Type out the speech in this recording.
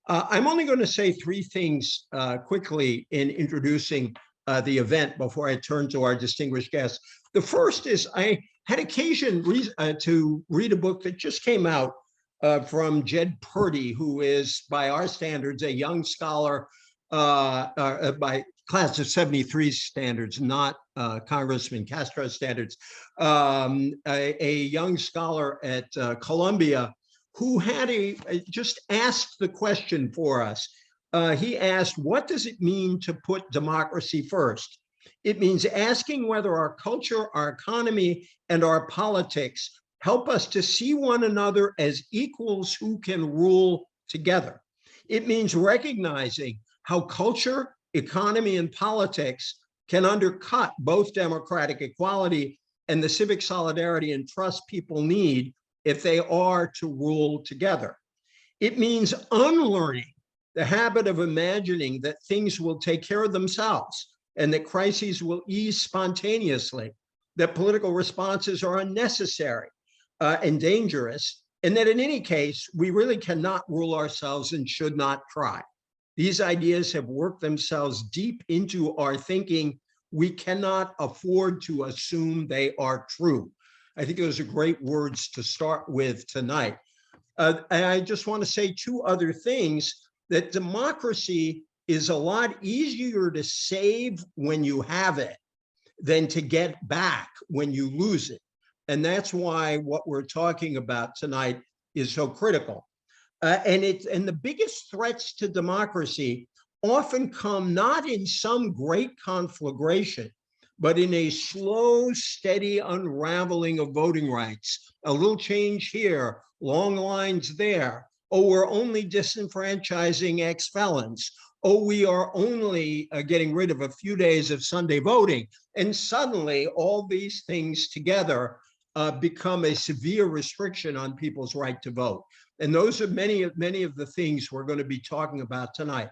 I'm only going to say three things quickly in introducing the event before I turn to our distinguished guests. The first is I had occasion to read a book that just came out from Jed Purdy, who is, by our standards, a young scholar by class of 73 standards, not Congressman Castro standards, a young scholar at Columbia who had just asked the question for us. He asked, what does it mean to put democracy first? It means asking whether our culture, our economy, and our politics help us to see one another as equals who can rule together. It means recognizing how culture, economy, and politics can undercut both democratic equality and the civic solidarity and trust people need if they are to rule together. It means unlearning the habit of imagining that things will take care of themselves and that crises will ease spontaneously, that political responses are unnecessary and dangerous, and that in any case, we really cannot rule ourselves and should not try. These ideas have worked themselves deep into our thinking. We cannot afford to assume they are true. I think those are great words to start with tonight. And I just want to say two other things, that democracy is a lot easier to save when you have it than to get back when you lose it. And that's why what we're talking about tonight is so critical. And the biggest threats to democracy often come not in some great conflagration, but in a slow, steady unraveling of voting rights. A little change here, long lines there. Oh, we're only disenfranchising ex-felons. Oh, we are only getting rid of a few days of Sunday voting. And suddenly all these things together become a severe restriction on people's right to vote. And those are many of the things we're going to be talking about tonight.